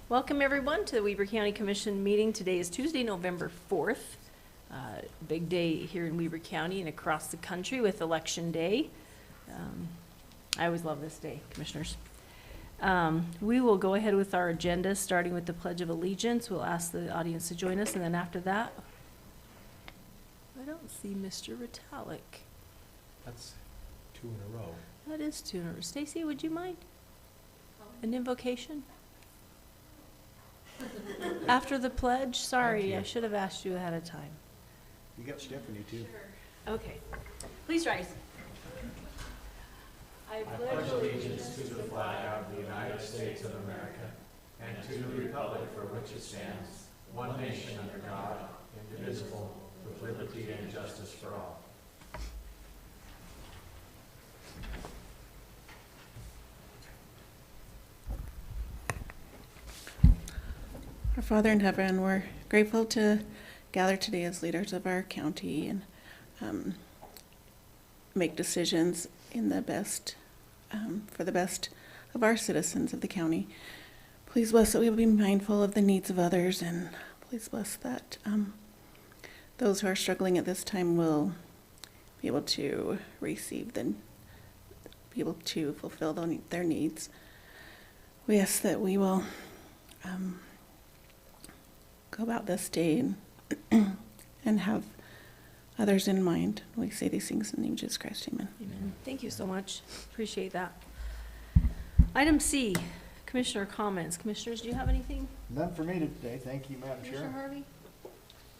Welcome everyone to the Weber County Commission meeting. Today is Tuesday, November 4th. Big day here in Weber County and across the country with Election Day. I always love this day, Commissioners. We will go ahead with our agenda, starting with the Pledge of Allegiance. We'll ask the audience to join us, and then after that, I don't see Mr. Ritalik. That's 2 in a row. That is two in a row. Stacy, would you mind? An invocation? After the pledge? Sorry, I should have asked you ahead of time. You got Stephanie too. Okay. Please rise. I pledge allegiance to the flag of the United States of America and to the republic for which it stands, one nation under God, indivisible, with liberty and justice for all. Our Father in heaven, we're grateful to gather today as leaders of our county and make decisions in the best, for the best of our citizens of the county. Please bless that we will be mindful of the needs of others, and please bless that those who are struggling at this time will be able to receive be able to fulfill their needs. We ask that we will go about this day and have others in mind. We say these things in the name of Jesus Christ. Amen. Amen. Thank you so much. Appreciate that. Item C, Commissioner comments. Commissioners, do you have anything? None for me today. Thank you, Madam Commissioner Chair. Harvey?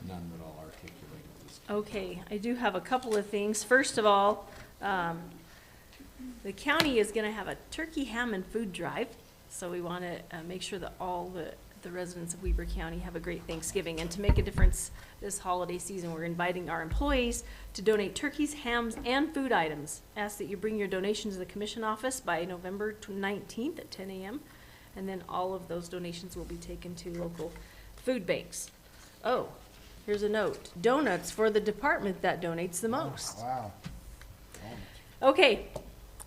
None that I'll articulate at this time. Okay, I do have a couple of things. First of all, the county is going to have a turkey ham and food drive, so we want to make sure that all the residents of Weber County have a great Thanksgiving. And to make a difference this holiday season, we're inviting our employees to donate turkeys, hams, and food items. Ask that you bring your donations to the commission office by November 19th at 10 a.m. And then all of those donations will be taken to local food banks. Oh, here's a note. Donuts for the department that donates the most. Wow. Okay,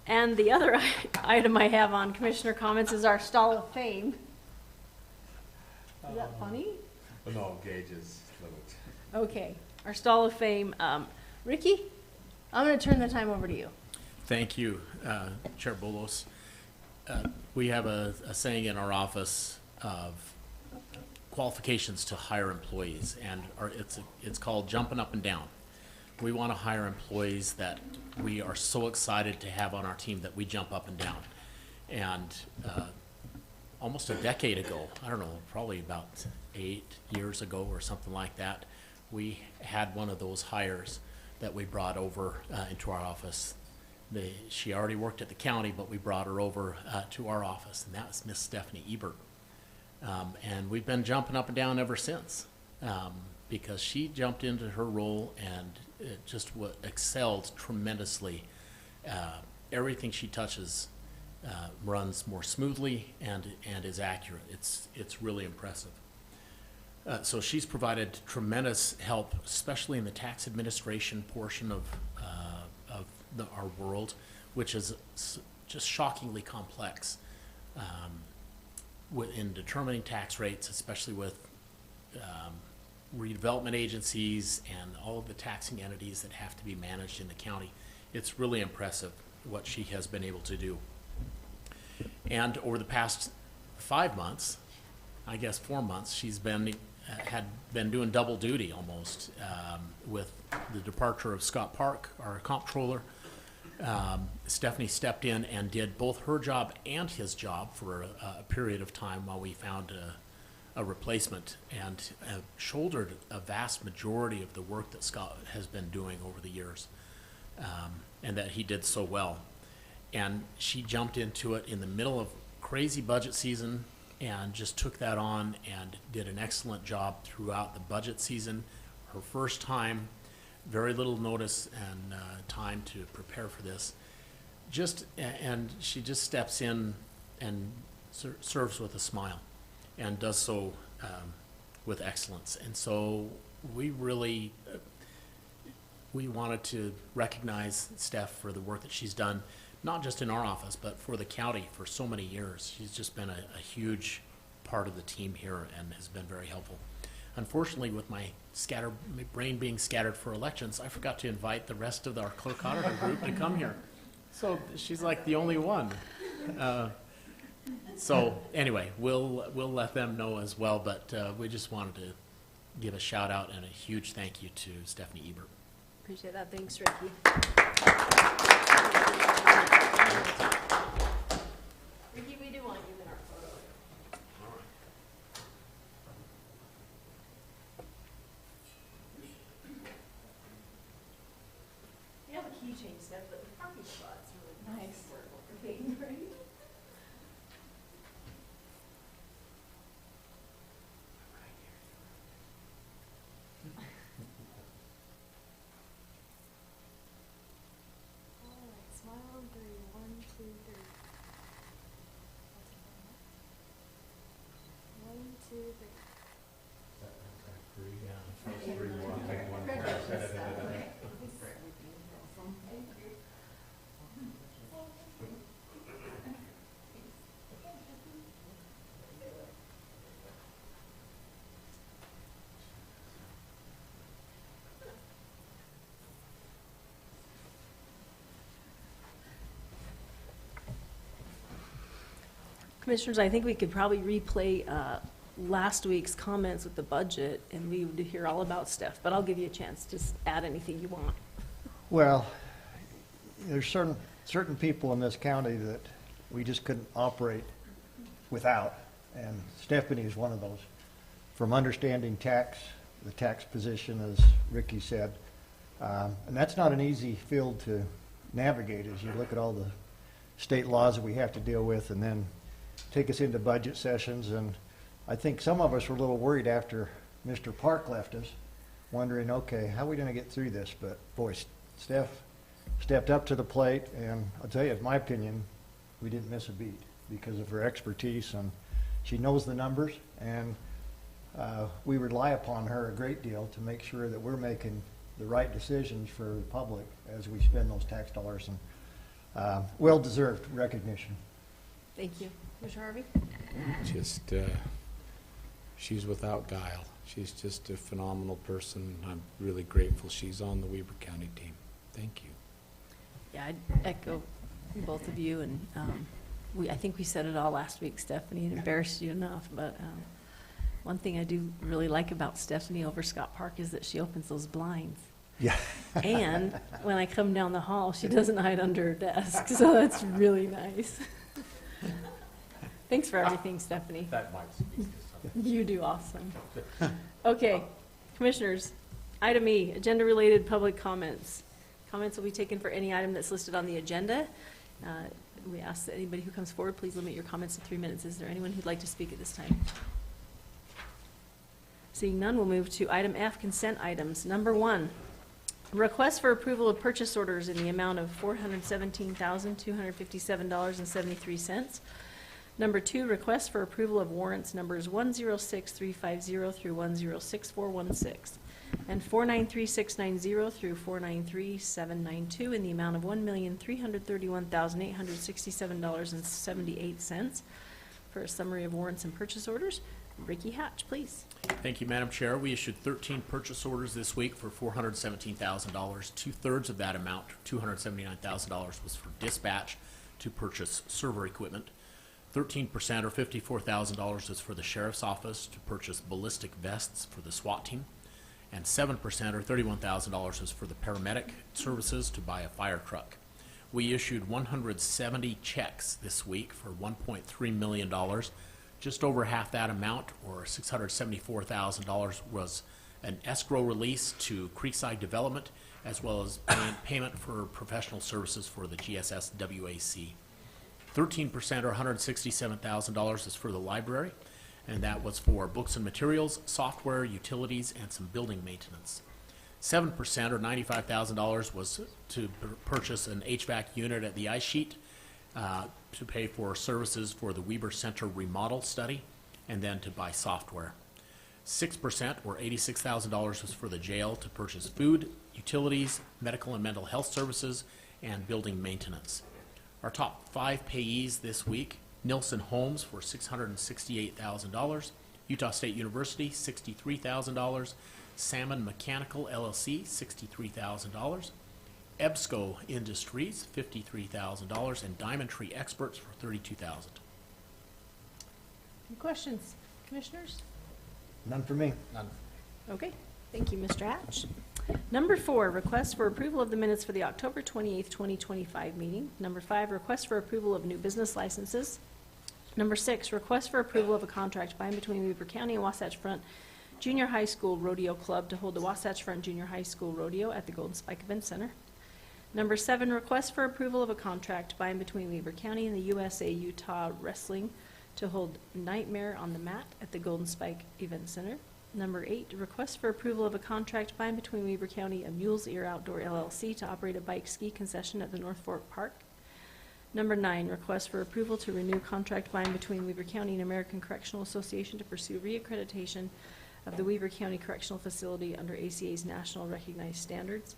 and the other item I have on Commissioner comments is our Stall of Fame. Is that funny? Well, no, Gage is fluent. Okay, our Stall of Fame. Ricky, I'm going to turn the time over to you. Thank you, Chair Bolos. We have a saying in our office of qualifications to hire employees, and it's called jumping up and down. We want to hire employees that we are so excited to have on our team that we jump up and down. And almost a decade ago, I don't know, probably about 8 years ago or something like that, we had one of those hires that we brought over into our office. She already worked at the county, but we brought her over to our office, and that was Miss Stephanie Ebert. And we've been jumping up and down ever since because she jumped into her role and it just excelled tremendously. Everything she touches runs more smoothly and is accurate. It's really impressive. So she's provided tremendous help, especially in the tax administration portion of our world, which is just shockingly complex in determining tax rates, especially with redevelopment agencies and all of the taxing entities that have to be managed in the county. It's really impressive what she has been able to do. And over the past 5 months, I guess 4 months, she's had been doing double duty almost with the departure of Scott Park, our comptroller. Stephanie stepped in and did both her job and his job for a period of time while we found a replacement, and shouldered a vast majority of the work that Scott has been doing over the years, and that he did so well. And she jumped into it in the middle of crazy budget season and just took that on and did an excellent job throughout the budget season. Her first time, very little notice and time to prepare for this. And she just steps in and serves with a smile and does so with excellence. And so we really, we wanted to recognize Steph for the work that she's done, not just in our office, but for the county for so many years. She's just been a huge part of the team here and has been very helpful. Unfortunately, with my brain being scattered for elections, I forgot to invite the rest of our clerk auditor group to come here. So she's like the only one. So anyway, we'll let them know as well, but we just wanted to give a shout out and a huge thank you to Stephanie Ebert. Appreciate that. Thanks, Ricky. Ricky, we do want you in our photo. We have a keychain stuff, but the parking spot's really nice. Right? All right, smile on three. 1, 2, 3. 1, 2, 3. Commissioners, I think we could probably replay last week's comments with the budget, and we would hear all about Steph, but I'll give you a chance to add anything you want. Well, there's certain people in this county that we just couldn't operate without, and Stephanie is one of those. From understanding tax, the tax position, as Ricky said, and that's not an easy field to navigate as you look at all the state laws that we have to deal with, and then take us into budget sessions. And I think some of us were a little worried after Mr. Park left us, wondering, okay, how are we going to get through this? But boy, Steph stepped up to the plate, and I'll tell you, in my opinion, we didn't miss a beat because of her expertise, and she knows the numbers, and we rely upon her a great deal to make sure that we're making the right decisions for the public as we spend those tax dollars, and well-deserved recognition. Thank you. Commissioner Harvey? Just, she's without guile. She's just a phenomenal person. I'm really grateful she's on the Weber County team. Thank you. Yeah, I'd echo both of you, and I think we said it all last week, Stephanie, it embarrassed you enough, but one thing I do really like about Stephanie over Scott Park is that she opens those blinds. Yeah. And when I come down the hall, she doesn't hide under her desk, so that's really nice. Thanks for everything, Stephanie. That might speak to something. You do awesome. Okay, Commissioners, item E, agenda-related public comments. Comments will be taken for any item that's listed on the agenda. We ask that anybody who comes forward, please limit your comments to 3 minutes. Is there anyone who'd like to speak at this time? Seeing none, we'll move to item F, consent items. Number 1, request for approval of purchase orders in the amount of $417,257.73. Number 2, request for approval of warrants numbers 106350 through 106416 and 493690 through 493792 in the amount of $1,331,867.78. For a summary of warrants and purchase orders, Ricky Hatch, please. Thank you, Madam Chair. We issued 13 purchase orders this week for $417,000. Two-thirds of that amount, $279,000, was for dispatch to purchase server equipment. 13% or $54,000 is for the Sheriff's Office to purchase ballistic vests for the SWAT team. And 7% or $31,000 is for the paramedic services to buy a fire truck. We issued 170 checks this week for $1.3 million. Just over half that amount, or $674,000, was an escrow release to Creekside Development, as well as payment for professional services for the GSS WAC. 13% or $167,000 is for the library, and that was for books and materials, software, utilities, and some building maintenance. 7% or $95,000 was to purchase an HVAC unit at the ice sheet, to pay for services for the Weber Center remodel study, and then to buy software. 6% or $86,000 was for the jail to purchase food, utilities, medical and mental health services, and building maintenance. Our top 5 payees this week Nilsson Homes for $668,000. Utah State University, $63,000. Salmon Mechanical LLC, $63,000. EBSCO Industries, $53,000, and Diamond Tree Experts for $32,000. Any questions, commissioners? None for me. Okay, thank you, Mr. Hatch. Number 4, request for approval of the minutes for the October 28th, 2025 meeting. Number 5, request for approval of new business licenses. Number 6, request for approval of a contract by and between Weber County and Wasatch Front Junior High School Rodeo Club to hold the Wasatch Front Junior High School Rodeo at the Golden Spike Event Center. Number 7, request for approval of a contract by and between Weber County and the USA Utah Wrestling to hold Nightmare on the Mat at the Golden Spike Event Center. Number 8, request for approval of a contract by and between Weber County and Mules Ear Outdoor LLC to operate a bike ski concession at the North Fork Park. Number 9, request for approval to renew contract by and between Weber County and American Correctional Association to pursue reaccreditation of the Weber County Correctional Facility under ACA's national recognized standards.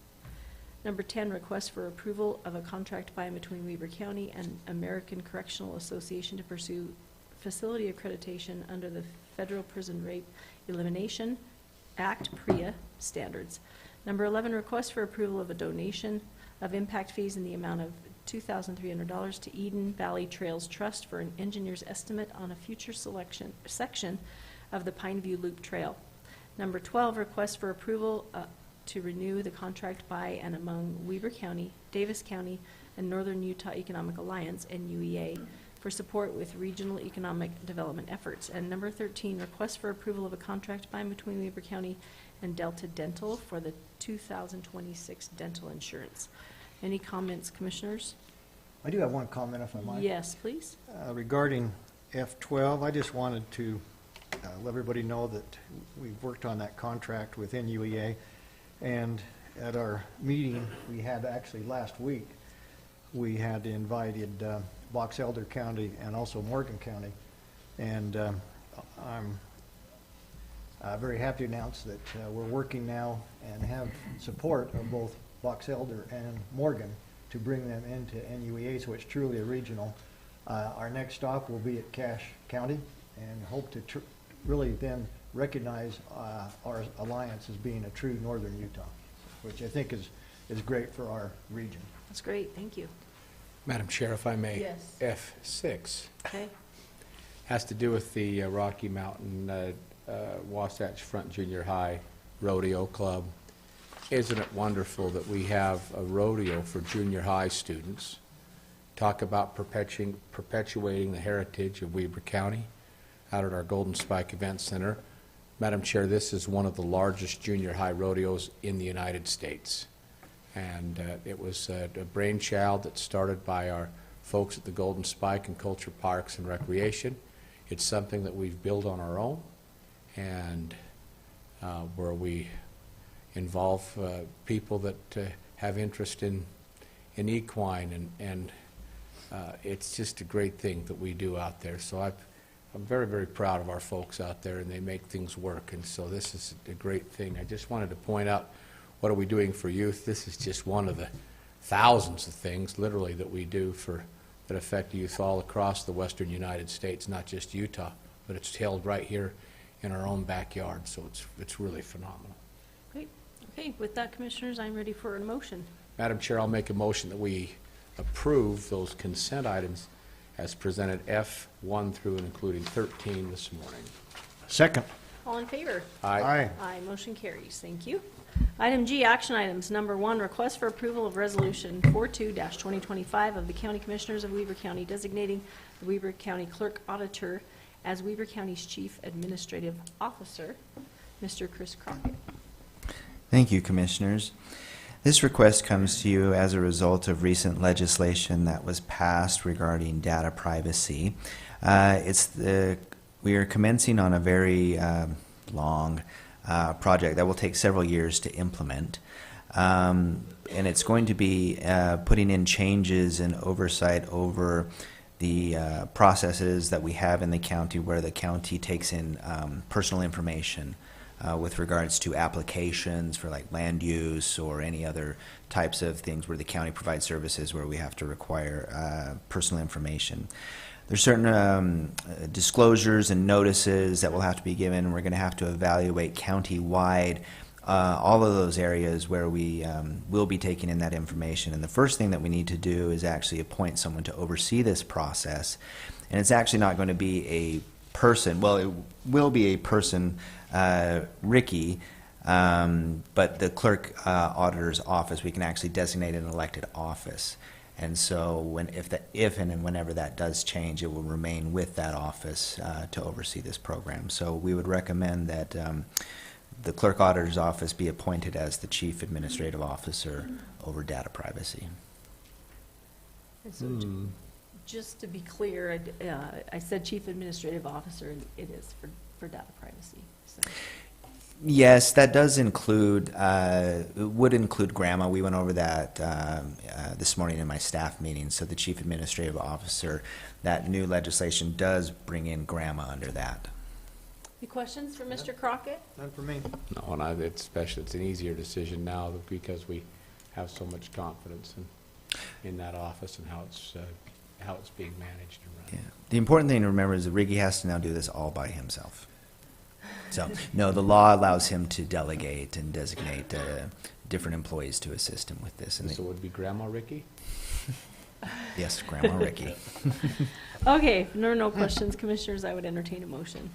Number 10, request for approval of a contract by and between Weber County and American Correctional Association to pursue facility accreditation under the Federal Prison Rape Elimination Act, PREA standards. Number 11, request for approval of a donation of impact fees in the amount of $2,300 to Eden Valley Trails Trust for an engineer's estimate on a future section of the Pineview Loop Trail. Number 12, request for approval to renew the contract by and among Weber County, Davis County, and Northern Utah Economic Alliance, NUEA, for support with regional economic development efforts. And number 13, request for approval of a contract by and between Weber County and Delta Dental for the 2026 dental insurance. Any comments, commissioners? I do have one comment, if I might. Yes, please. Regarding F12, I just wanted to let everybody know that we've worked on that contract with NUEA, and at our meeting we had actually last week, we had invited Box Elder County and also Morgan County, and I'm very happy to announce that we're working now and have support of both Box Elder and Morgan to bring them into NUEA, so it's truly a regional. Our next stop will be at Cache County, and hope to really then recognize our alliance as being a true Northern Utah, which I think is great for our region. That's great, thank you. Madam Chair, if I may. Yes. F6 Okay, has to do with the Rocky Mountain Wasatch Front Junior High Rodeo Club. Isn't it wonderful that we have a rodeo for junior high students? Talk about perpetuating the heritage of Weber County out at our Golden Spike Event Center. Madam Chair, this is one of the largest junior high rodeos in the United States. And it was a brainchild that started by our folks at the Golden Spike and Culture Parks and Recreation. It's something that we've built on our own, and where we involve people that have interest in equine, and it's just a great thing that we do out there. So I'm very, very proud of our folks out there, and they make things work, and so this is a great thing. I just wanted to point out, what are we doing for youth? This is just one of the thousands of things, literally, that we do that affect youth all across the western United States, not just Utah, but it's held right here in our own backyard, so it's really phenomenal. great. Okay, with that, commissioners, I'm ready for a motion. Madam Chair, I'll make a motion that we approve those consent items as presented, F1 through and including 13 this morning. Second. All in favor? Aye. Aye, motion carries. Thank you. Item G, action items. Number 1, request for approval of Resolution 42-2025 of the County Commissioners of Weber County designating the Weber County Clerk Auditor as Weber County's Chief Administrative Officer, Mr. Chris Crockett. Thank you, Commissioners. This request comes to you as a result of recent legislation that was passed regarding data privacy. We are commencing on a very long project that will take several years to implement. And it's going to be putting in changes and oversight over the processes that we have in the county, where the county takes in personal information with regards to applications for like land use or any other types of things where the county provides services where we have to require personal information. there's certain disclosures and notices that will have to be given. We're going to have to evaluate county-wide all of those areas where we will be taking in that information. And the first thing that we need to do is actually appoint someone to oversee this process. And it's actually not going to be a person, well, it will be a person, Ricky, but the clerk auditor's office, we can actually designate an elected office. And so if and whenever that does change, it will remain with that office to oversee this program. So we would recommend that the clerk auditor's office be appointed as the chief administrative officer over data privacy. And so just to be clear, I said chief administrative officer, and it is for data privacy, so. Yes, that does include, would include grandma. We went over that this morning in my staff meeting. So the chief administrative officer, that new legislation does bring in grandma under that. Any questions for Mr. Crockett? None for me. No, and especially, it's an easier decision now because we have so much confidence in that office and how it's being managed and run. Yeah. The important thing to remember is that Ricky has to now do this all by himself. So, no, the law allows him to delegate and designate different employees to assist him with this. And So it would be Grandma Ricky? yes, Grandma Ricky. Okay, if there are no questions, commissioners, I would entertain a motion.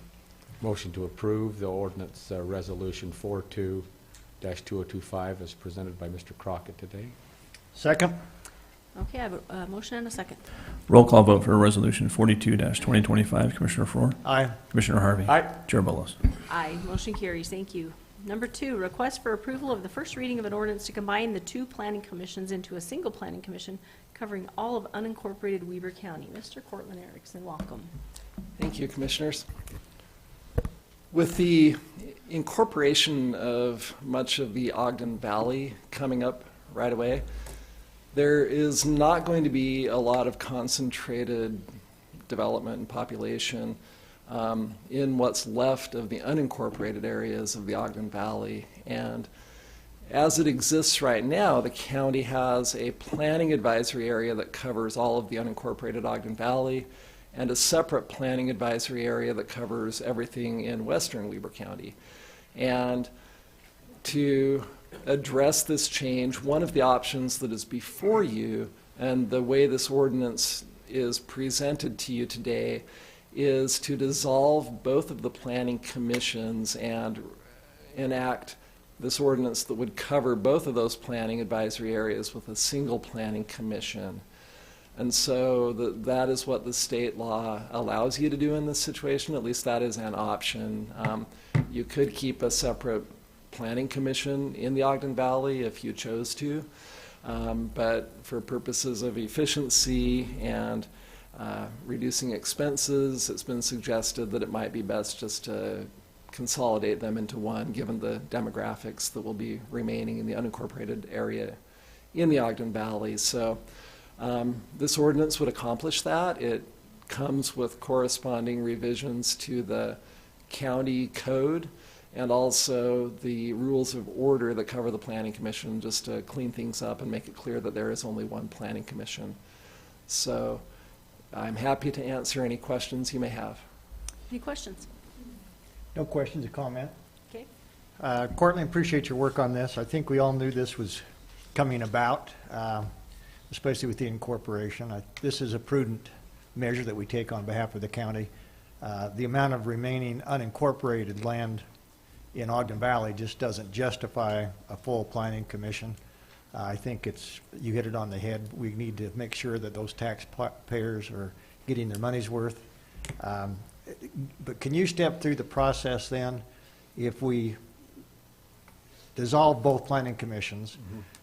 Motion to approve the ordinance resolution 42-2025 as presented by Mr. Crockett today. Second? Okay, I have a motion and a second. Roll call vote for Resolution 42-2025. Commissioner Faur? Aye. Commissioner Harvey? Aye. Chair Bolos? Aye, motion carries. Thank you. Number 2, request for approval of the first reading of an ordinance to combine the 2 planning commissions into a single planning commission covering all of unincorporated Weber County. Mr. Cortland Erickson, welcome. Thank you, Commissioners. With the incorporation of much of the Ogden Valley coming up right away, there is not going to be a lot of concentrated development and population in what's left of the unincorporated areas of the Ogden Valley. And as it exists right now, the county has a planning advisory area that covers all of the unincorporated Ogden Valley and a separate planning advisory area that covers everything in western Weber County. And to address this change, one of the options that is before you and the way this ordinance is presented to you today is to dissolve both of the planning commissions and enact this ordinance that would cover both of those planning advisory areas with a single planning commission. And so that is what the state law allows you to do in this situation. At least that is an option. You could keep a separate planning commission in the Ogden Valley if you chose to. But for purposes of efficiency and reducing expenses, it's been suggested that it might be best just to consolidate them into one, given the demographics that will be remaining in the unincorporated area in the Ogden Valley. So this ordinance would accomplish that. It comes with corresponding revisions to the county code and also the rules of order that cover the planning commission, just to clean things up and make it clear that there is only one planning commission. So I'm happy to answer any questions you may have. Any questions? No questions or comment? Okay. Cortland, appreciate your work on this. I think we all knew this was coming about, especially with the incorporation. This is a prudent measure that we take on behalf of the county. The amount of remaining unincorporated land in Ogden Valley just doesn't justify a full planning commission. I think you hit it on the head. We need to make sure that those taxpayers are getting their money's worth. But can you step through the process then? If we dissolve both planning commissions,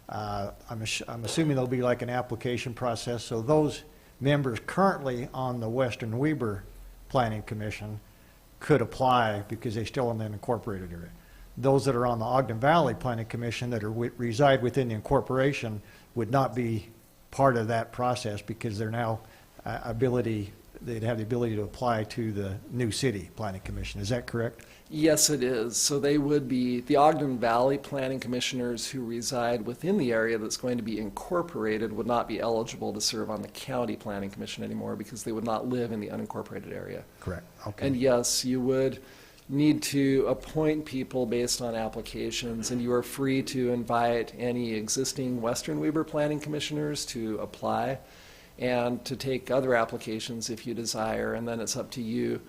I'm assuming there'll be like an application process. So those members currently on the Western Weber Planning Commission could apply because they still in the incorporated area. Those that are on the Ogden Valley Planning Commission that reside within the incorporation would not be part of that process because they're now they'd have the ability to apply to the new city planning commission. Is that correct? Yes, it is. So they would be, the Ogden Valley Planning Commissioners who reside within the area that's going to be incorporated would not be eligible to serve on the County Planning Commission anymore because they would not live in the unincorporated area. Correct, okay. And yes, you would need to appoint people based on applications, and you are free to invite any existing Western Weber Planning Commissioners to apply and to take other applications if you desire, and then it's up to you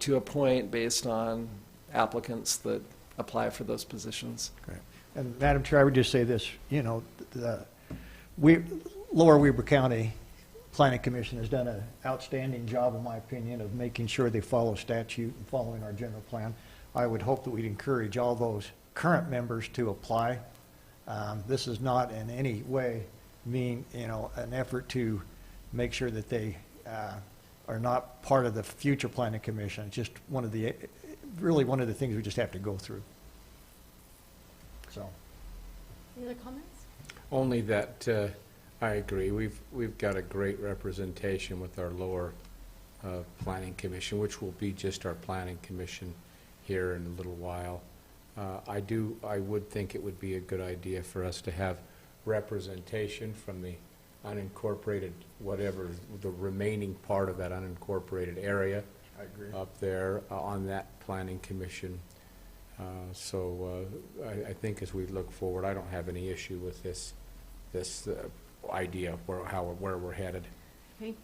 to appoint based on applicants that apply for those positions. Correct. And Madam Chair, I would just say this, you know, Lower Weber County Planning Commission has done an outstanding job, in my opinion, of making sure they follow statute and following our general plan. I would hope that we'd encourage all those current members to apply. This is not in any way an effort to make sure that they are not part of the future planning commission. It's just really one of the things we just have to go through. So. Any other comments? Only that I agree. We've got a great representation with our lower planning commission, which will be just our planning commission here in a little while. I would think it would be a good idea for us to have representation from the unincorporated, whatever the remaining part of that unincorporated area. I agree. Up there on that planning commission. So I think as we look forward, I don't have any issue with this idea of where we're headed. Okay.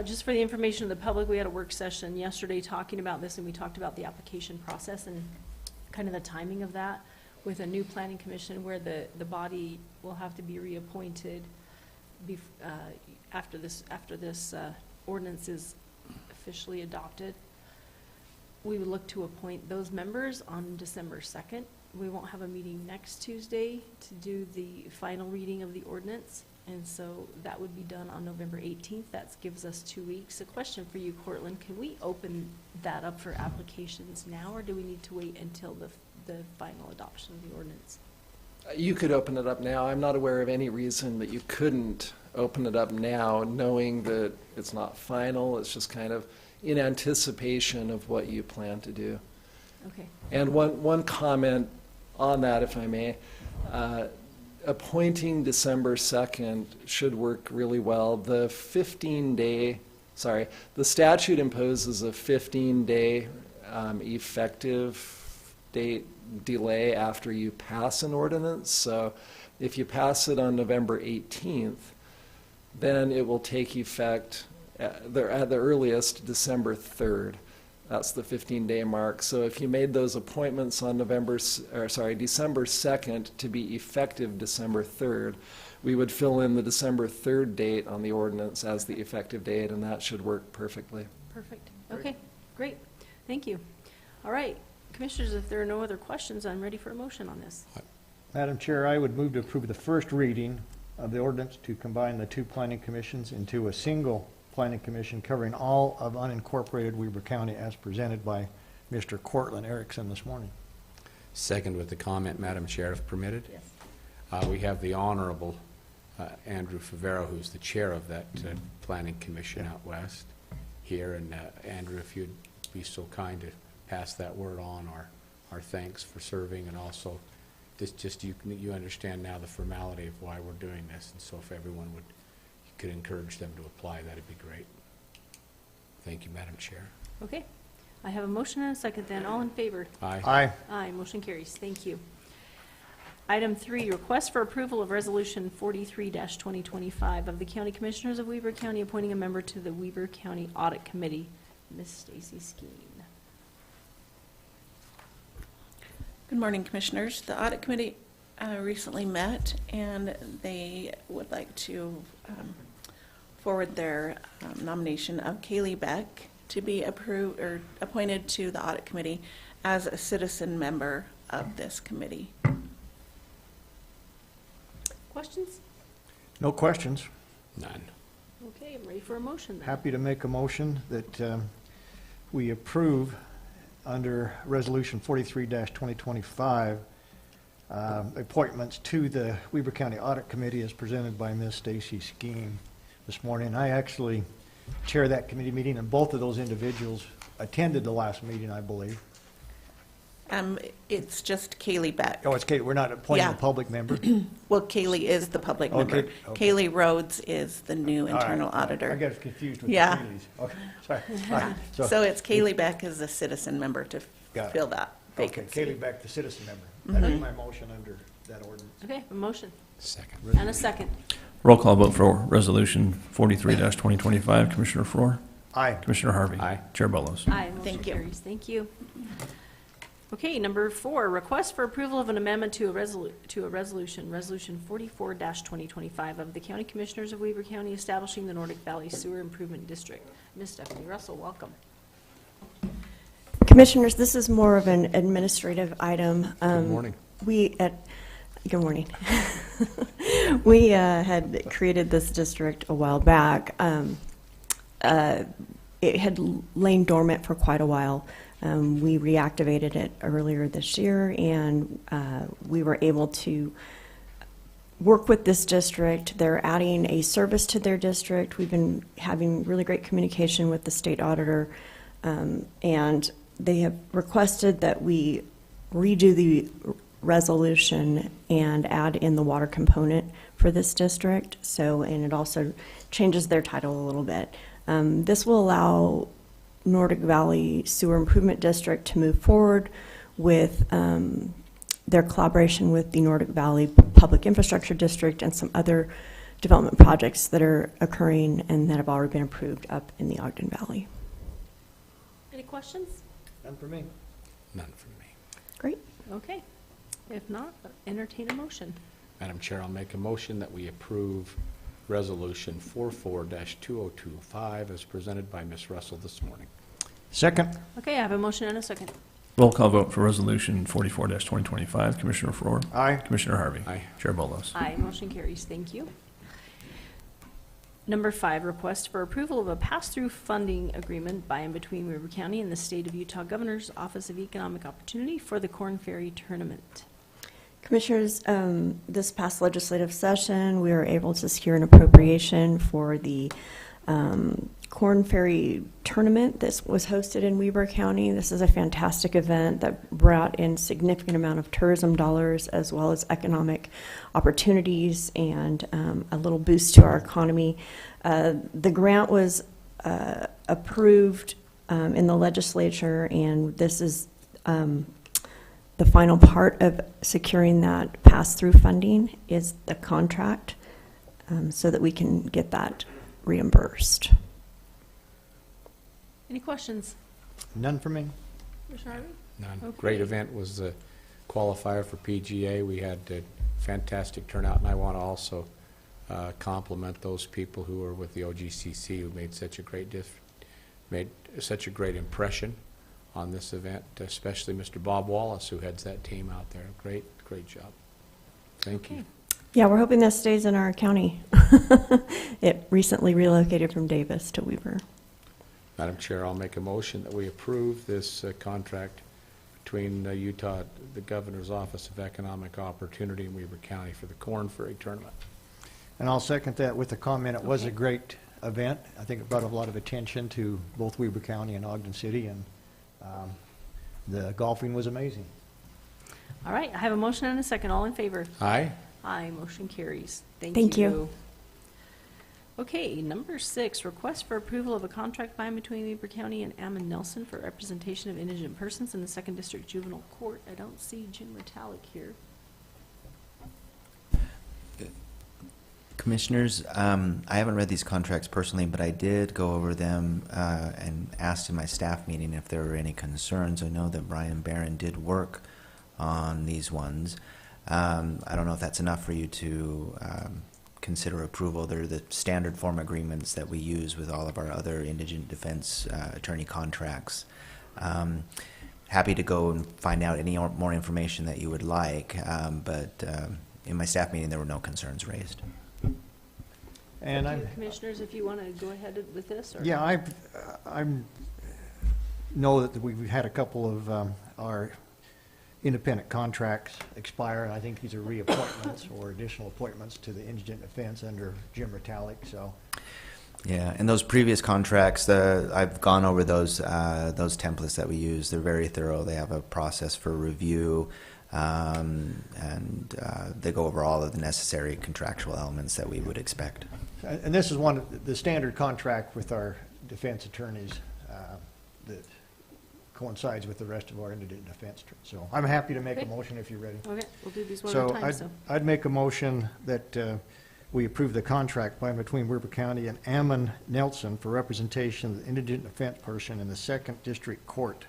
Just for the information of the public, we had a work session yesterday talking about this, and we talked about the application process and kind of the timing of that with a new planning commission where the body will have to be reappointed after this ordinance is officially adopted. We would look to appoint those members on December 2nd. We won't have a meeting next Tuesday to do the final reading of the ordinance, and so that would be done on November 18th. That gives us 2 weeks. A question for you, Cortland, can we open that up for applications now, or do we need to wait until the final adoption of the ordinance? You could open it up now. I'm not aware of any reason that you couldn't open it up now, knowing that it's not final. It's just kind of in anticipation of what you plan to do. Okay. And one comment on that, if I may. Appointing December 2nd should work really well. The statute imposes a 15-day effective date delay after you pass an ordinance. So if you pass it on November 18th, then it will take effect at the earliest December 3rd. That's the 15-day mark. So if you made those appointments on December 2nd to be effective December 3rd, we would fill in the December 3rd date on the ordinance as the effective date, and that should work perfectly. Perfect. Okay, great. Thank you. All right, Commissioners, if there are no other questions, I'm ready for a motion on this. Madam Chair, I would move to approve the first reading of the ordinance to combine the two planning commissions into a single planning commission covering all of unincorporated Weber County as presented by Mr. Cortland Erickson this morning. Second with the comment, Madam Chair, if permitted. Yes. We have the Honorable Andrew Favero, who's the chair of that planning commission out west here. And Andrew, if you'd be so kind to pass that word on, our thanks for serving, and also just you understand now the formality of why we're doing this, and so if everyone could encourage them to apply, that'd be great. Thank you, Madam Chair. Okay. I have a motion and a second then. All in favor? Aye. Aye. Aye. Motion carries. Thank you. Item 3, request for approval of Resolution 43-2025 of the County Commissioners of Weber County appointing a member to the Weber County Audit Committee. Ms. Stacy Skeen. Good morning, Commissioners. The Audit Committee recently met, and they would like to forward their nomination of Kaylee Beck to be approved or appointed to the Audit Committee as a citizen member of this committee. Questions? No questions. None. Okay, I'm ready for a motion then. Happy to make a motion that we approve under Resolution 43-2025 appointments to the Weber County Audit Committee as presented by Ms. Stacy Skeen this morning. I actually chair that committee meeting, and both of those individuals attended the last meeting, I believe. It's just Kaylee Beck. Oh, it's Kate, we're not appointing a Yeah. public member? Well, Kaylee is the public Okay, member. okay. Kaylee Rhodes is the new All right, internal all right. auditor. I got confused with the Yeah. Kaylee's. Okay, sorry. All right, So it's Kaylee Beck as a citizen member to Got it. fill that Okay, vacancy. Kaylee Beck, the citizen member. That is my motion under that ordinance. Okay, a motion Second. and a second. Roll call vote for Resolution 43-2025. Commissioner Faur, Aye. Commissioner Harvey. Aye. Chair Bolos. Aye, motion Thank you. carries. Thank you. Okay, number 4, request for approval of an amendment to a resolution, Resolution 44-2025 of the County Commissioners of Weber County establishing the Nordic Valley Sewer Improvement District. Ms. Stephanie Russell, welcome. Commissioners, this is more of an administrative item. Good morning. Good morning. We had created this district a while back. It had lain dormant for quite a while. We reactivated it earlier this year, and we were able to work with this district. They're adding a service to their district. We've been having really great communication with the state auditor, and they have requested that we redo the resolution and add in the water component for this district. So, and it also changes their title a little bit. This will allow Nordic Valley Sewer Improvement District to move forward with their collaboration with the Nordic Valley Public Infrastructure District and some other development projects that are occurring and that have already been approved up in the Ogden Valley. Any questions? None for me. None from me. Great. Okay. If not, entertain a motion. Madam Chair, I'll make a motion that we approve Resolution 44-2025 as presented by Ms. Russell this morning. Second? Okay, I have a motion and a second. Roll call vote for Resolution 44-2025. Commissioner Faur, Aye. Commissioner Harvey. Aye. Chair Bolos. Aye, motion carries. Thank you. Number 5, request for approval of a pass-through funding agreement by and between Weber County and the State of Utah Governor's Office of Economic Opportunity for the Corn Ferry Tournament. Commissioners, this past legislative session, we were able to secure an appropriation for the Corn Ferry Tournament. This was hosted in Weber County. This is a fantastic event that brought in significant amount of tourism dollars as well as economic opportunities and a little boost to our economy. The grant was approved in the legislature, and this is the final part of securing that pass-through funding is the contract, so that we can get that reimbursed. Any questions? None for me. Commissioner Harvey? None. Okay. Great event, was a qualifier for PGA. We had a fantastic turnout, and I want to also compliment those people who were with the OGCC who made such a great impression on this event, especially Mr. Bob Wallace, who heads that team out there. Great job. Thank you. Okay. Yeah, we're hoping that stays in our county. It recently relocated from Davis to Weber. Madam Chair, I'll make a motion that we approve this contract between Utah, the Governor's Office of Economic Opportunity in Weber County for the Corn Ferry Tournament. And I'll second that with the comment, it was a Okay. great event. I think it brought a lot of attention to both Weber County and Ogden City, and the golfing was amazing. All right, I have a motion and a second. All in favor? Aye. Aye, motion carries. Thank you. Okay, number 6, request for approval of a contract by and between Weber County and Ammon Nelson for representation of indigent persons in the 2nd District Juvenile Court. I don't see Jim Metallic here. Commissioners, I haven't read these contracts personally, but I did go over them and asked in my staff meeting if there were any concerns. I know that Brian Barron did work on these ones. I don't know if that's enough for you to consider approval. They're the standard form agreements that we use with all of our other indigent defense attorney contracts. Happy to go and find out any more information that you would like, but in my staff meeting there were no concerns raised. And Thank you, I'm, Commissioners, if you want to go ahead with this, or? yeah, I know that we've had a couple of our independent contracts expire, and I think these are reappointments or additional appointments to the indigent defense under Jim Retallick, so Yeah, and those previous contracts, I've gone over those templates that we use. They're very thorough. They have a process for review, and they go over all of the necessary contractual elements that we would expect. And this is one of the standard contract with our defense attorneys that coincides with the rest of our indigent defense. So I'm happy to make a Okay. motion if you're ready. Okay, we'll do these one at a time, so. I'd make a motion that we approve the contract by and between Weber County and Ammon Nelson for representation of the indigent defense person in the 2nd District Court,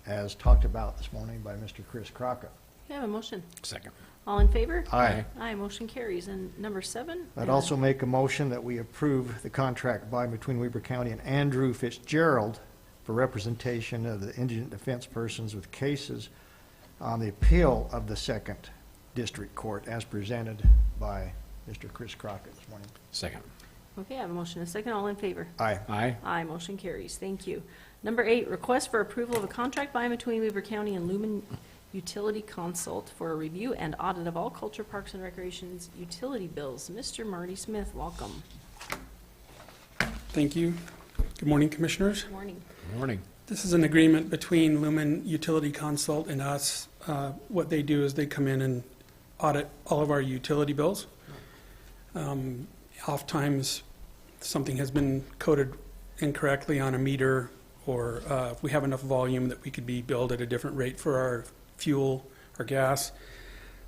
as talked about this morning by Mr. Chris Crockett. We have a motion. Second. All in favor? Aye. Aye, motion carries. And number 7? I'd also make a motion that we approve the contract by and between Weber County and Andrew Fitzgerald for representation of the indigent defense persons with cases on the appeal of the 2nd District Court as presented by Mr. Chris Crockett this morning. Second. Okay, I have a motion and a second. All in favor? Aye. Aye. Aye, motion carries. Thank you. Number 8, request for approval of a contract by and between Weaver County and Lumen Utility Consult for a review and audit of all culture, parks, and recreation's utility bills. Mr. Marty Smith, welcome. Thank you. Good morning, Commissioners. Good morning. Good morning. This is an agreement between Lumen Utility Consult and us. What they do is they come in and audit all of our utility bills. Oftentimes, something has been coded incorrectly on a meter, or if we have enough volume that we could be billed at a different rate for our fuel or gas.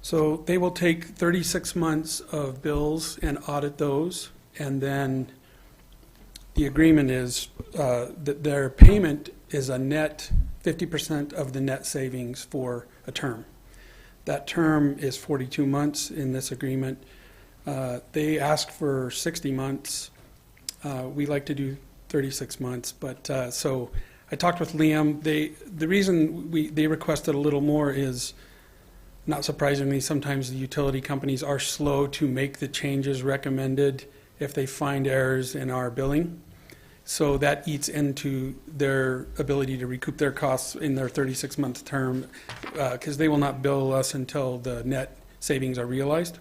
So they will take 36 months of bills and audit those, and then the agreement is that their payment is a net 50% of the net savings for a term. That term is 42 months in this agreement. They asked for 60 months. We like to do 36 months, but so I talked with Liam. The reason they requested a little more is, not surprisingly, sometimes the utility companies are slow to make the changes recommended if they find errors in our billing. So that eats into their ability to recoup their costs in their 36-month term, because they will not bill us until the net savings are realized.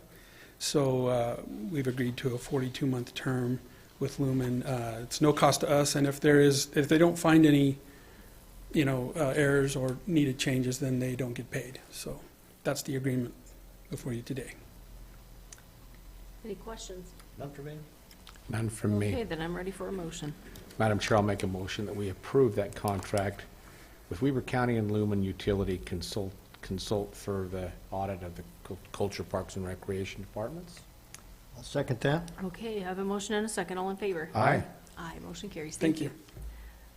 So we've agreed to a 42-month term with Lumen. It's no cost to us, and if they don't find any, errors or needed changes, then they don't get paid. So that's the agreement before you today. Any questions? None for me? None from me. Okay, then I'm ready for a motion. Madam Chair, I'll make a motion that we approve that contract with Weber County and Lumen Utility Consult for the audit of the Culture, Parks, and Recreation Departments. I'll second that. Okay, I have a motion and a second. All in favor? Aye. Aye, motion carries. Thank you.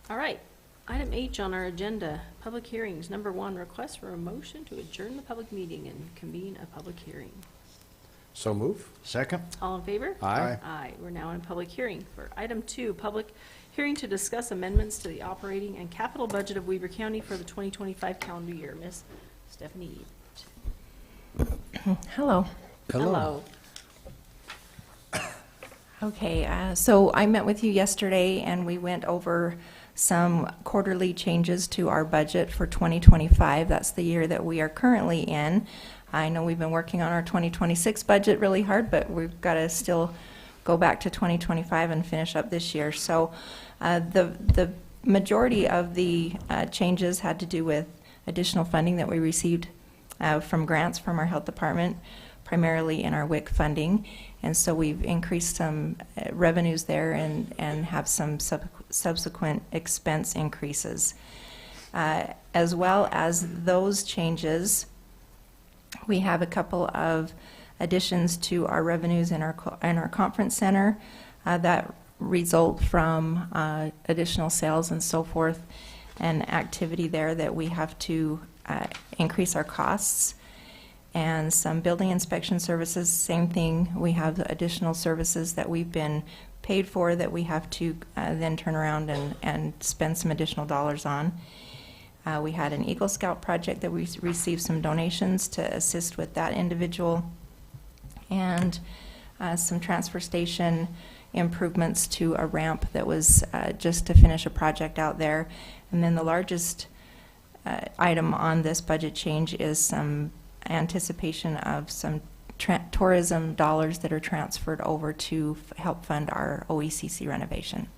All right, item H on our agenda, public hearings. Number 1, request for a motion to adjourn the public meeting and convene a public hearing. So move. Second? All in favor? Aye. Aye, we're now in public hearing. For item 2, public hearing to discuss amendments to the operating and capital budget of Weber County for the 2025 calendar year. Miss Stephanie. Hello. Hello. Okay, so I met with you yesterday and we went over some quarterly changes to our budget for 2025. That's the year that we are currently in. I know we've been working on our 2026 budget really hard, but we've got to still go back to 2025 and finish up this year. So the majority of the changes had to do with additional funding that we received from grants from our health department, primarily in our WIC funding. And so we've increased some revenues there and have some subsequent expense increases. As well as those changes, we have a couple of additions to our revenues in our conference center that result from additional sales and so forth, and activity there that we have to increase our costs. And some building inspection services, same thing. We have additional services that we've been paid for that we have to then turn around and spend some additional dollars on. We had an Eagle Scout project that we received some donations to assist with that individual, and some transfer station improvements to a ramp that was just to finish a project out there. And then the largest item on this budget change is some anticipation of some tourism dollars that are transferred over to help fund our OECC renovation.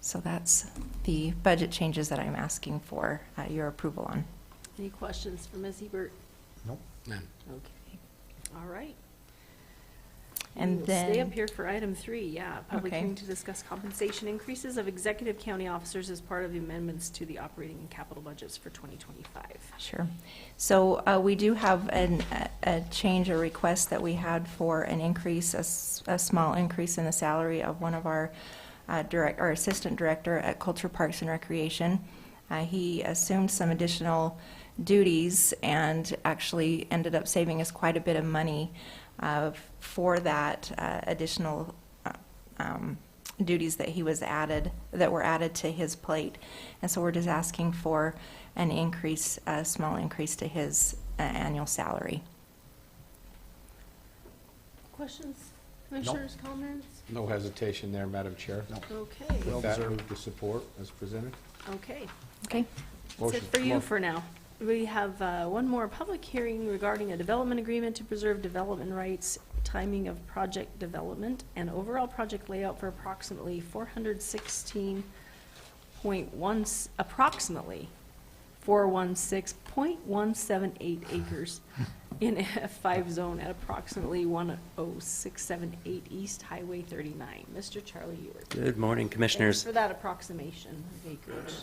So that's the budget changes that I'm asking for your approval on. Any questions for Ms. Hebert? Nope. None. Okay, all right. And We'll stay then- up here for item 3, yeah, public Okay. hearing to discuss compensation increases of executive county officers as part of the amendments to the operating and capital budgets for 2025. Sure. So we do have a change, a request that we had for an increase, a small increase in the salary of one of our our assistant director at Culture Parks and Recreation. He assumed some additional duties and actually ended up saving us quite a bit of money for that additional duties that were added to his plate. And so we're just asking for an increase, a small increase to his annual salary. Questions, commissioners, comments? No hesitation there, Madam Chair. Okay, With that, move to support as presented. okay. Okay. That's it for you for now. We have one more public hearing regarding a development agreement to preserve development rights, timing of project development, and overall project layout for approximately 416.178 acres in F5 zone at approximately 10678 East Highway 39. Mr. Charlie Ewert. Good morning, Commissioners. Thanks for that approximation of acreage.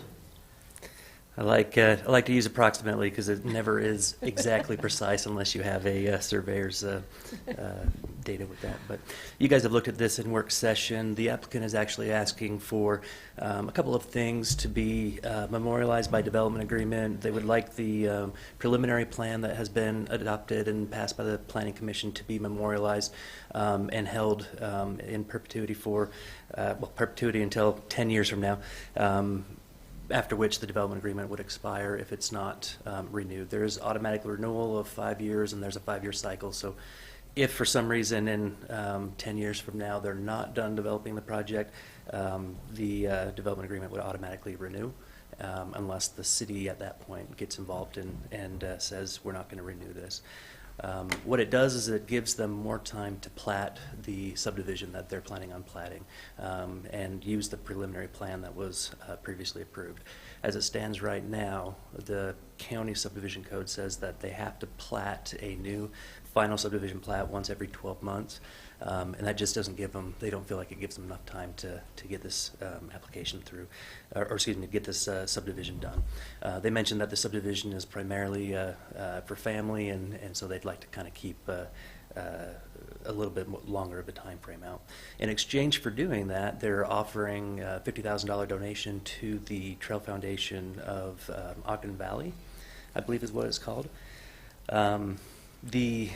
I like to use approximately because it never is exactly precise unless you have a surveyor's data with that. But you guys have looked at this in work session. The applicant is actually asking for a couple of things to be memorialized by development agreement. They would like the preliminary plan that has been adopted and passed by the Planning Commission to be memorialized and held in perpetuity for, perpetuity until 10 years from now. After which the development agreement would expire if it's not renewed. There is automatic renewal of 5 years, and there's a 5-year cycle. So if for some reason in 10 years from now they're not done developing the project, the development agreement would automatically renew unless the city at that point gets involved and says we're not going to renew this. What it does is it gives them more time to plat the subdivision that they're planning on platting and use the preliminary plan that was previously approved. As it stands right now, the county subdivision code says that they have to plat a new final subdivision plat once every 12 months. And that just doesn't give them, they don't feel like it gives them enough time to get this application through, or excuse me, get this subdivision done. They mentioned that the subdivision is primarily for family, and so they'd like to kind of keep a little bit longer of a time frame out. In exchange for doing that, they're offering a $50,000 donation to the Trail Foundation of Ogden Valley, I believe is what it's called. The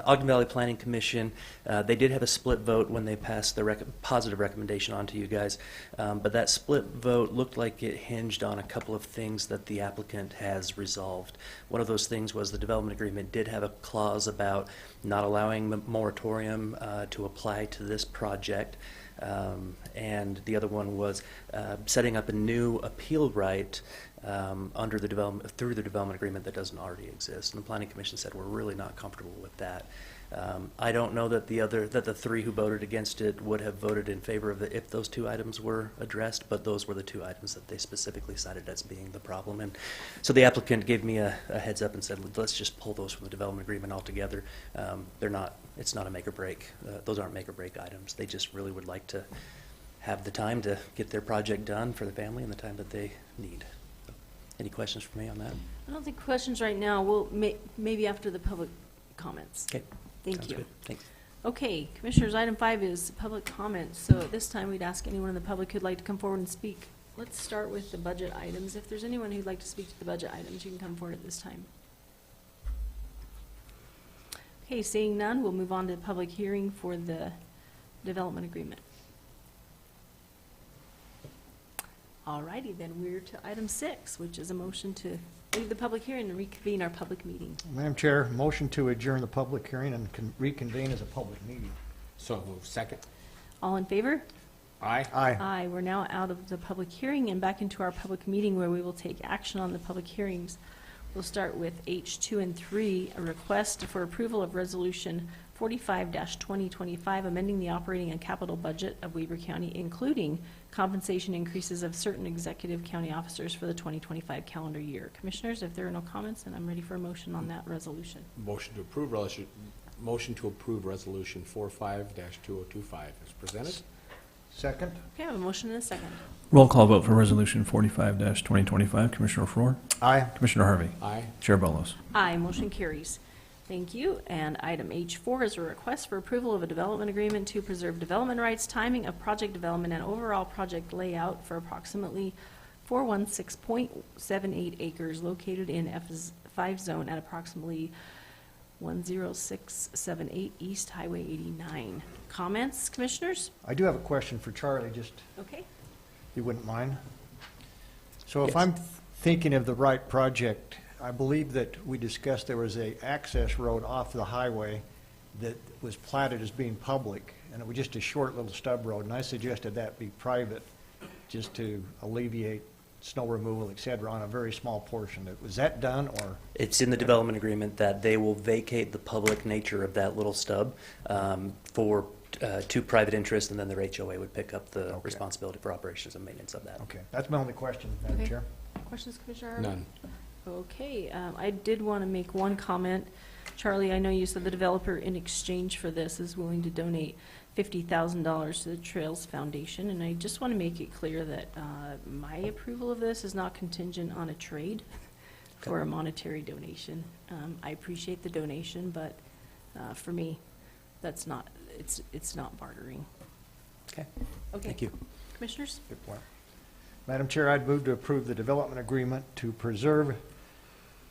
Ogden Valley Planning Commission, they did have a split vote when they passed the positive recommendation on to you guys, but that split vote looked like it hinged on a couple of things that the applicant has resolved. One of those things was the development agreement did have a clause about not allowing moratorium to apply to this project, and the other one was setting up a new appeal right under the through the development agreement that doesn't already exist. And the Planning Commission said we're really not comfortable with that. I don't know that the three who voted against it would have voted in favor of it if those two items were addressed, but those were the two items that they specifically cited as being the problem. And so the applicant gave me a heads up and said, let's just pull those from the development agreement altogether. It's not a make or break. Those aren't make or break items. They just really would like to have the time to get their project done for the family and the time that they need. Any questions for me on that? I don't think questions right now. We'll maybe after the public comments. Okay. Thank Sounds you. good. Thanks. Okay, Commissioners, item 5 is public comments. So at this time, we'd ask anyone in the public who'd like to come forward and speak. Let's start with the budget items. If there's anyone who'd like to speak to the budget items, you can come forward at this time. Okay, seeing none, we'll move on to the public hearing for the development agreement. All righty, then we're to item 6, which is a motion to leave the public hearing and reconvene our public meeting. Madam Chair, motion to adjourn the public hearing and reconvene as a public meeting. So move. Second. All in favor? Aye. Aye. Aye. We're now out of the public hearing and back into our public meeting where we will take action on the public hearings. We'll start with H2 and 3, a request for approval of Resolution 45-2025, amending the operating and capital budget of Weber County, including compensation increases of certain executive county officers for the 2025 calendar year. Commissioners, if there are no comments, then I'm ready for a motion on that resolution. Motion to approve resolution 45-2025 is presented. Second? Okay, I have a motion and a second. Roll call vote for Resolution 45-2025. Commissioner Faur? Aye. Commissioner Harvey? Aye. Chair Bolos? Aye, motion carries. Thank you. And item H4 is a request for approval of a development agreement to preserve development rights, timing of project development, and overall project layout for approximately 416.78 acres located in F5 zone at approximately 10678 East Highway 89. Comments, commissioners? I do have a question for Charlie, just Okay. if you wouldn't mind. So if Yes. I'm thinking of the right project, I believe that we discussed there was a access road off the highway that was platted as being public, and it was just a short little stub road, and I suggested that be private, just to alleviate snow removal, et cetera, on a very small portion. Was that done, or? It's in the development agreement that they will vacate the public nature of that little stub for to private interests, and then their HOA would pick up the responsibility for operations and maintenance of that. Okay, that's my only question, Madam Okay. Chair. Questions, Commissioner Harvey? None. Okay, I did want to make one comment. Charlie, I know you said the developer in exchange for this is willing to donate $50,000 to the Trails Foundation, and I just want to make it clear that my approval of this is not contingent on a trade for a monetary donation. I appreciate the donation, but for me, that's not, it's not bartering. Okay. Okay. Thank you. Commissioners? Good point. Madam Chair, I'd move to approve the development agreement to preserve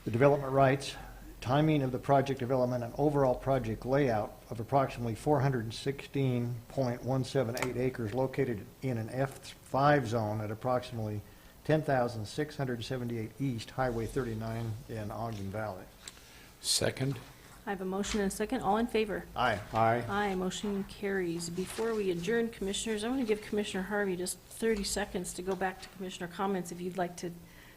the development rights, timing of the project development, and overall project layout of approximately 416.178 acres located in an F5 zone at approximately 10,678 East Highway 39 in Ogden Valley. Second? I have a motion and a second. All in favor? Aye. Aye. Aye, motion carries. Before we adjourn, Commissioners, I want to give Commissioner Harvey just 30 seconds to go back to Commissioner comments if you'd like to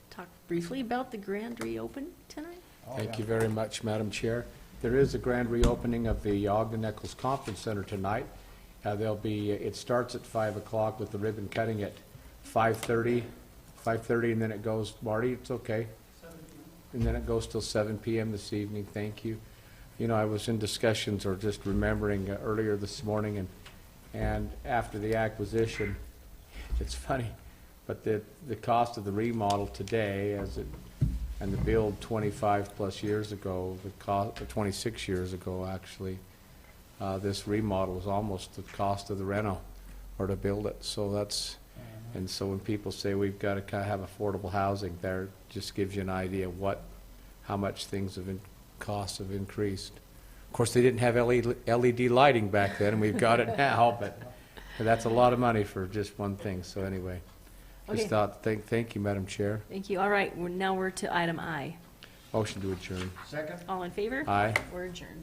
talk briefly about the grand reopen tonight. Thank you very much, Madam Chair. There is a grand reopening of the Ogden Eccles Conference Center tonight. It starts at 5 o'clock with the ribbon cutting at 5:30, and then it goes, Marty, it's okay. And then it goes till 7 p.m. this evening. Thank you. You know, I was in discussions or just remembering earlier this morning and after the acquisition, it's funny, but the cost of the remodel today and the build 25 plus years ago, the cost, 26 years ago actually, this remodel was almost the cost of the reno or to build it. So that's, and so when people say we've got to kind of have affordable housing, there just gives you an idea how much things costs have increased. Of course, they didn't have LED lighting back then, and we've got it now, but that's a lot of money for just one thing. So anyway, Okay. just thought, thank you, Madam Chair. Thank you. All right, now we're to item I. Motion to adjourn. Second? All in favor? Aye. We're adjourned.